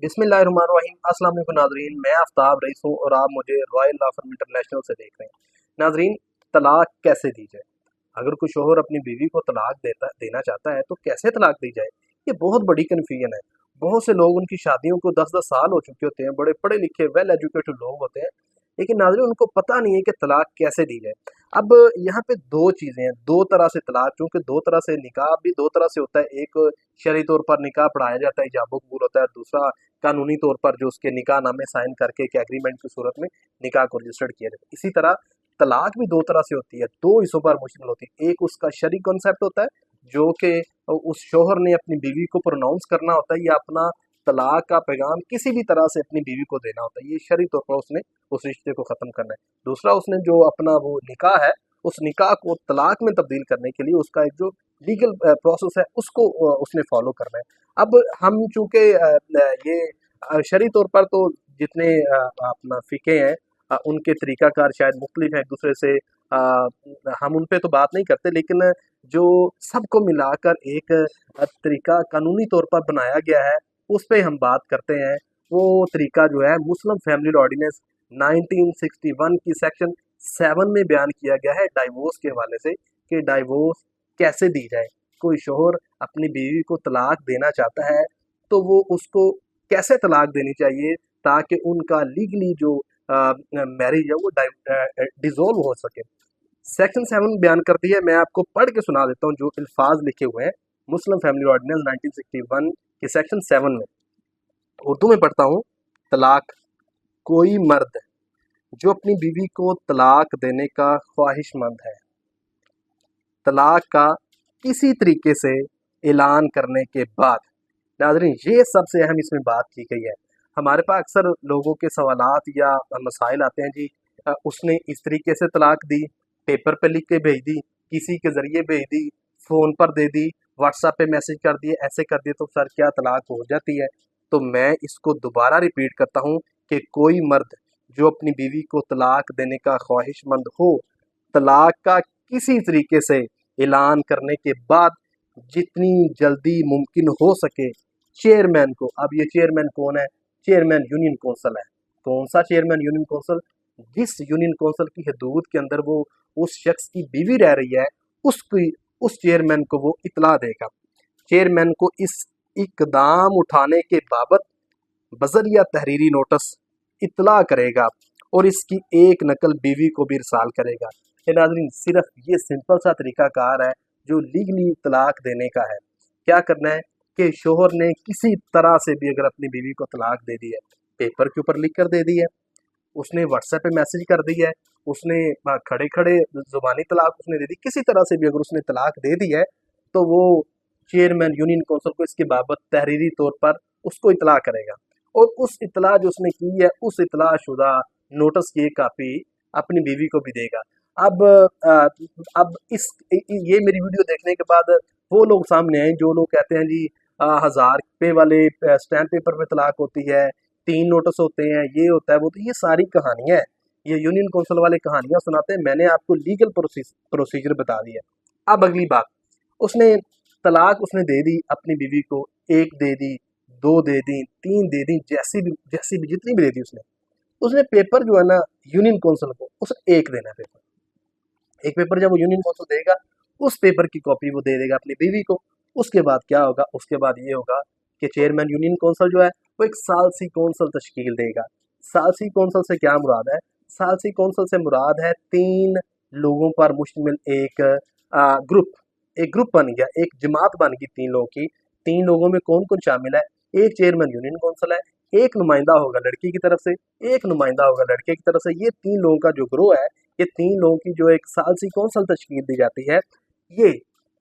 बिस्मिल्लाहिर्रहमानिर्रहीम। अस्सलाम वालेकुम नाज़रीन, मैं आफ्ताब रईस हूँ और आप मुझे रॉयल लॉ फर्म इंटरनेशनल से देख रहे हैं। नाज़रीन, तलाक कैसे दी जाए? अगर कोई शोहर अपनी बीवी को तलाक देना चाहता है तो कैसे तलाक दी जाए? ये बहुत बड़ी कन्फ्यूजन है। बहुत से लोग, उनकी शादियों को 10-10 साल हो चुके होते हैं, बड़े पढ़े लिखे वेल एजुकेटेड लोग होते हैं, लेकिन नाज़रीन उनको पता नहीं है कि तलाक कैसे दी जाए। अब यहाँ पे दो चीज़ें हैं, दो तरह से तलाक, क्योंकि दो तरह से निकाह भी दो तरह से होता है। एक शरई तौर पर निकाह पढ़ाया जाता है, इजाब कबूल होता है, दूसरा कानूनी तौर पर जो उसके निकाह नामे साइन करके एक एग्रीमेंट की सूरत में निकाह को रजिस्टर्ड किया जाता है। इसी तरह तलाक भी दो तरह से होती है, दो हिस्सों पर मुश्तमिल होती है। एक उसका शरई कॉन्सेप्ट होता है, जो कि उस शोहर ने अपनी बीवी को प्रोनाउंस करना होता है या अपना तलाक का पैगाम किसी भी तरह से अपनी बीवी को देना होता है। ये शरई तौर पर उसने उस रिश्ते को ख़त्म करना है। दूसरा, उसने जो अपना वो निकाह है, उस निकाह को तलाक में तब्दील करने के लिए उसका एक जो लीगल प्रोसेस है उसको उसने फॉलो करना है। अब हम चूँकि ये शरई तौर पर तो जितने अपना फ़िक़े हैं उनके तरीक़ाकार शायद मुख्तलिफ हैं एक दूसरे से, हम उन पे तो बात नहीं करते, लेकिन जो सबको मिलाकर एक तरीक़ा कानूनी तौर पर बनाया गया है उस पे हम बात करते हैं। वो तरीक़ा जो है मुस्लिम फैमिली लॉ ऑर्डिनेंस 1961 की सेक्शन 7 में बयान किया गया है डाइवोर्स के हवाले से, कि डाइवोर्स कैसे दी जाए। कोई शोहर अपनी बीवी को तलाक देना चाहता है तो वो उसको कैसे तलाक देनी चाहिए ताकि उनका लीगली जो मैरिज है वो डिसॉल्व हो सके। सेक्शन 7 बयान करती है, मैं आपको पढ़ के सुना देता हूँ जो अल्फाज लिखे हुए हैं मुस्लिम फैमिली ऑर्डिनेंस 1961 के सेक्शन 7 में। उर्दू में पढ़ता हूँ। तलाक: कोई मर्द जो अपनी बीवी को तलाक देने का ख्वाहिशमंद है, तलाक का किसी तरीके से ऐलान करने के बाद, नाज़रीन ये सबसे अहम इसमें बात की गई है। हमारे पास अक्सर लोगों के सवालात या मसाइल आते हैं, जी उसने इस तरीके से तलाक दी, पेपर पे लिख के भेज दी, किसी के ज़रिए भेज दी, फ़ोन पर दे दी, व्हाट्सएप पे मैसेज कर दिए, ऐसे कर दिए, तो सर क्या तलाक हो जाती है? तो मैं इसको दोबारा रिपीट करता हूँ कि कोई मर्द जो अपनी बीवी को तलाक देने का ख्वाहिशमंद हो, तलाक का किसी तरीके से ऐलान करने के बाद जितनी जल्दी मुमकिन हो सके चेयरमैन को, अब ये चेयरमैन कौन है? चेयरमैन यूनियन कौंसल है। कौन सा चेयरमैन? Union council. जिस यूनियन कौंसल की हदूद के अंदर वो उस शख्स की बीवी रह रही है, उस चेयरमैन को वो इतला देगा। चेयरमैन को इस इकदाम उठाने के बाबत बज़रिया तहरीरी नोटिस इतला करेगा और इसकी एक नकल बीवी को भी इरसाल करेगा। ये नाज़रीन सिर्फ ये सिंपल सा तरीक़ाकार है जो लीगली तलाक देने का है। क्या करना है कि शोहर ने किसी तरह से भी अगर अपनी बीवी को तलाक दे दी है, पेपर के ऊपर लिख कर दे दी है, उसने व्हाट्सएप पे मैसेज कर दी है, उसने खड़े खड़े ज़ुबानी तलाक उसने दे दी, किसी तरह से भी अगर उसने तलाक दे दी है तो वो चेयरमैन यूनियन कौंसिल को इसके बाबत तहरीरी तौर पर उसको इतला करेगा और उस इतला जो उसने की है उस इतला शुदा नोटिस की एक कापी अपनी बीवी को भी देगा। अब ये मेरी वीडियो देखने के बाद वो लोग सामने आए जो लोग कहते हैं, जी 1000 रुपये वाले स्टैम्प पेपर पे तलाक होती है, 3 नोटिस होते हैं, ये होता है वो, तो ये सारी कहानियाँ हैं, ये यूनियन कौंसिल वाले कहानियाँ सुनाते हैं। मैंने आपको लीगल प्रोसीजर बता दिया। अब अगली बात, उसने तलाक उसने दे दी अपनी बीवी को, 1 दे दी, 2 दे दी, 3 दे दी, जैसी भी जितनी भी दे दी उसने पेपर जो है ना यूनियन कौंसिल को उसे 1 देना है पेपर। 1 पेपर जब वो यूनियन कौंसिल देगा, उस पेपर की कॉपी वो दे देगा अपनी बीवी को। उसके बाद क्या होगा? उसके बाद ये होगा कि चेयरमैन यूनियन कौंसिल जो है वो एक सालसी कौंसिल तश्कील देगा। सालसी कौंसिल से क्या मुराद है? सालसी कौंसिल से मुराद है 3 लोगों पर मुश्तमिल एक ग्रुप बन गया, एक जमात बन गई 3 लोगों की। 3 लोगों में कौन कौन शामिल है? एक चेयरमैन यूनियन कौंसिल है, एक नुमाइंदा होगा लड़की की तरफ से, एक नुमाइंदा होगा लड़के की तरफ से। ये 3 लोगों का जो ग्रोह है, ये 3 लोगों की जो एक सालसी कौंसिल तश्कील दी जाती है, ये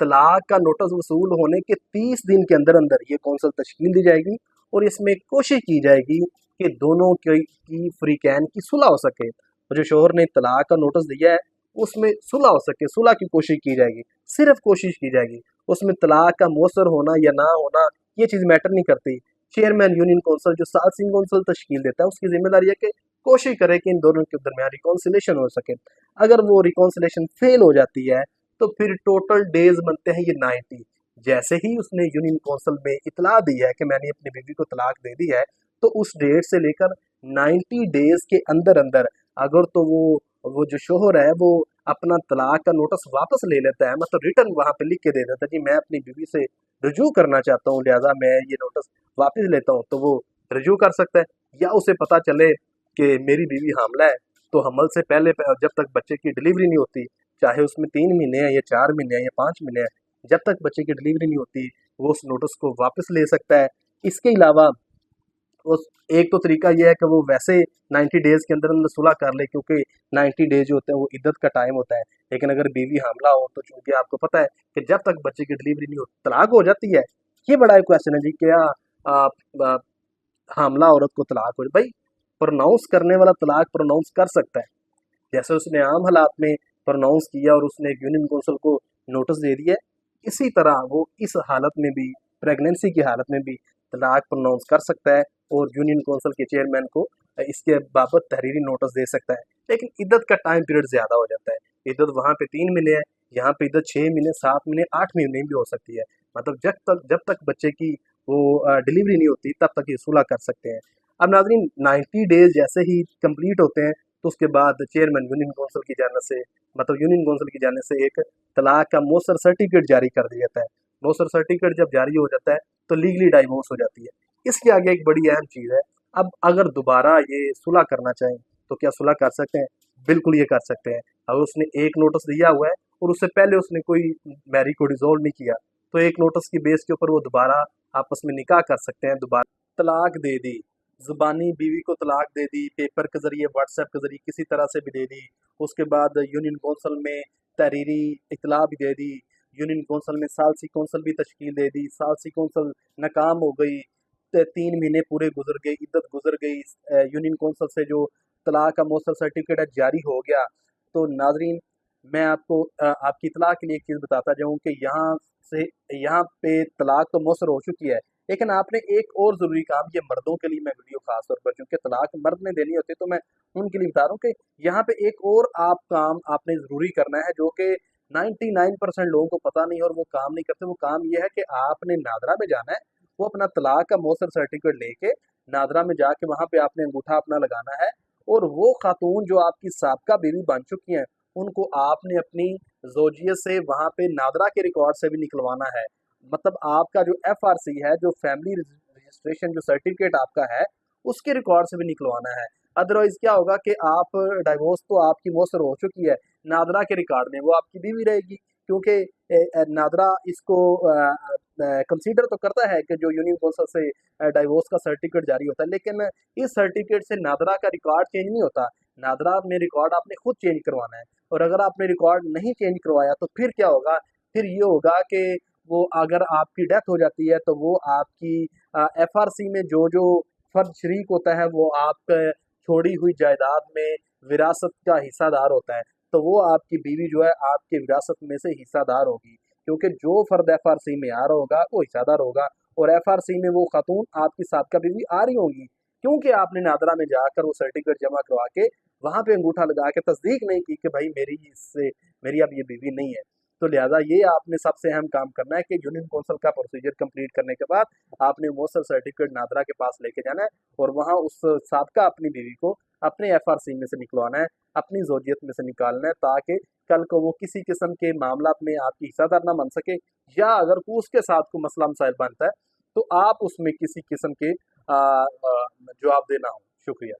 तलाक का नोटिस वसूल होने के 30 दिन के अंदर अंदर ये कौंसिल तश्कील दी जाएगी और इसमें कोशिश की जाएगी कि दोनों की फ्रीकैन की सुलह हो सके। और जो शोहर ने तलाक का नोटिस दिया है उसमें सुलह हो सके, सुलह की कोशिश की जाएगी, सिर्फ कोशिश की जाएगी। उसमें तलाक का मौसर होना या ना होना ये चीज़ मैटर नहीं करती। चेयरमैन यूनियन कौंसिल जो सालसी कौंसिल तश्कील देता है उसकी जिम्मेदारी है कि कोशिश करे कि इन दोनों के दरमियान रिकॉन्सिलेशन हो सके। अगर वो रिकॉन्सिलेशन फेल हो जाती है तो फिर टोटल डेज बनते हैं ये 90। जैसे ही उसने यूनियन कौंसिल में इतला दी है कि मैंने अपनी बीवी को तलाक दे दी है, तो उस डेट से लेकर 90 डेज के अंदर अंदर अगर तो वो जो शोहर है वो अपना तलाक का नोटिस वापस ले लेता है, मतलब रिटर्न वहाँ पे लिख के दे देता है कि मैं अपनी बीवी से रुजू करना चाहता हूँ, लिहाजा मैं ये नोटिस वापस लेता हूँ, तो वो रुजू कर सकता है। या उसे पता चले कि मेरी बीवी हामला है, तो हमल से पहले जब तक बच्चे की डिलीवरी नहीं होती, चाहे उसमें 3 महीने हैं या 4 महीने हैं या 5 महीने हैं, जब तक बच्चे की डिलीवरी नहीं होती वो उस नोटिस को वापस ले सकता है। इसके अलावा उस एक तो तरीका ये है कि वो वैसे 90 डेज़ के अंदर अंदर सुलह कर ले, क्योंकि 90 डेज़ जो होते हैं वो इद्दत का टाइम होता है। लेकिन अगर बीवी हामला हो तो चूँकि आपको पता है कि जब तक बच्चे की डिलीवरी नहीं होती तलाक हो जाती है। ये बड़ा एक क्वेश्चन है जी, क्या आ, आ, हामला औरत को तलाक हो भाई, प्रोनाउंस करने वाला तलाक प्रोनाउंस कर सकता है, जैसे उसने आम हालात में प्रोनाउंस किया और उसने यूनियन कौंसिल को नोटिस दे दिया, इसी तरह वो इस हालत में भी, प्रेगनेंसी की हालत में भी तलाक प्रोनाउंस कर सकता है और यूनियन कौंसिल के चेयरमैन को इसके बाबत तहरीरी नोटिस दे सकता है। लेकिन इद्दत का टाइम पीरियड ज़्यादा हो जाता है। इद्दत वहाँ पे 3 महीने है, यहाँ पे इद्दत 6 महीने, 7 महीने, 8 महीने भी हो सकती है। मतलब जब तक बच्चे की वो डिलीवरी नहीं होती तब तक ये सुलह कर सकते हैं। अब नाज़रीन 90 डेज जैसे ही कंप्लीट होते हैं तो उसके बाद चेयरमैन यूनियन कौंसिल की जानिब से, मतलब यूनियन कौंसिल की जानिब से एक तलाक का मौसर सर्टिफिकेट जारी कर दिया जाता है। मौसर सर्टिफिकेट जब जारी हो जाता है तो लीगली डाइवोर्स हो जाती है। इसके आगे एक बड़ी अहम चीज़ है, अब अगर दोबारा ये सुलह करना चाहें तो क्या सुलह कर सकते हैं? बिल्कुल ये कर सकते हैं। अगर उसने एक नोटिस दिया हुआ है और उससे पहले उसने कोई मैरिज को डिसॉल्व नहीं किया, तो एक नोटिस की बेस के ऊपर वो दोबारा आपस में निकाह कर सकते हैं। दोबारा तलाक दे दी, ज़ुबानी बीवी को तलाक दे दी, पेपर के ज़रिए, व्हाट्सएप के ज़रिए किसी तरह से भी दे दी, उसके बाद यूनियन कौंसिल में तहरीरी इत्तला भी दे दी, यूनियन कौंसिल में सालसी कौंसिल भी तश्कील दे दी, सालसी कौंसिल नाकाम हो गई, 3 महीने पूरे गुजर गए, इद्दत गुजर गई, यूनियन कौंसिल से जो तलाक का मौसर सर्टिफिकेट है जारी हो गया। तो नाजरीन मैं आपको आपकी इत्तला के लिए एक चीज़ बताता जाऊँ कि से यहाँ पे तलाक तो मौसर हो चुकी है, लेकिन आपने एक और ज़रूरी काम, ये मर्दों के लिए मैं वीडियो खास तौर पर, चूँकि तलाक मर्द ने देनी होती है तो मैं उनके लिए बता रहा हूँ कि यहाँ पे एक और आप काम आपने ज़रूरी करना है जो कि 99% लोगों को पता नहीं और वो काम नहीं करते। वो काम ये है कि आपने नादरा में जाना है, वो अपना तलाक का मौसर सर्टिफिकेट लेके नादरा में जाके वहाँ पे आपने अंगूठा अपना लगाना है और वो खातून जो आपकी साबका बीवी बन चुकी हैं उनको आपने अपनी ज़ौजियत से वहाँ पे नादरा के रिकॉर्ड से भी निकलवाना है। मतलब आपका जो एफआरसी है, जो फैमिली रजिस्ट्रेशन जो सर्टिफिकेट आपका है, उसके रिकॉर्ड से भी निकलवाना है। अदरवाइज क्या होगा कि आप डाइवोर्स तो आपकी मौसर हो चुकी है, नादरा के रिकॉर्ड में वो आपकी बीवी रहेगी, क्योंकि नादरा इसको कंसीडर तो करता है कि जो यूनियन कौंसिल से डाइवोर्स का सर्टिफिकेट जारी होता है, लेकिन इस सर्टिफिकेट से नादरा का रिकॉर्ड चेंज नहीं होता। नादरा में रिकॉर्ड आपने खुद चेंज करवाना है और अगर आपने रिकॉर्ड नहीं चेंज करवाया तो फिर क्या होगा, फिर ये होगा कि वो अगर आपकी डेथ हो जाती है तो वो आपकी एफआरसी में जो जो फर्द शरीक होता है वो आप छोड़ी हुई जायदाद में विरासत का हिस्सादार होता है, तो वो आपकी बीवी जो है आपकी विरासत में से हिस्सादार होगी, क्योंकि जो फर्द एफआरसी में आ रहा होगा वो हिस्सादार होगा और एफआरसी में वो खातून आपकी साबका बीवी आ रही होंगी, क्योंकि आपने नादरा में जाकर वो सर्टिफिकेट जमा करवा के वहां पे अंगूठा लगा के तस्दीक नहीं की कि भाई मेरी अब ये बीवी नहीं है। तो लिहाजा ये आपने सबसे अहम काम करना है कि यूनियन कौंसिल का प्रोसीजर कंप्लीट करने के बाद आपने मौसर सर्टिफिकेट नादरा के पास लेके जाना है और वहाँ उस साबका अपनी बीवी को अपने एफआरसी में से निकलवाना है, अपनी ज़ौजियत में से निकालना है, ताकि कल को वो किसी किस्म के मामलात में आपकी हिस्सादार ना बन सके, या अगर को उसके साथ कोई मसला मसाइल बनता है तो आप उसमें किसी किस्म के जवाब देना हो। शुक्रिया।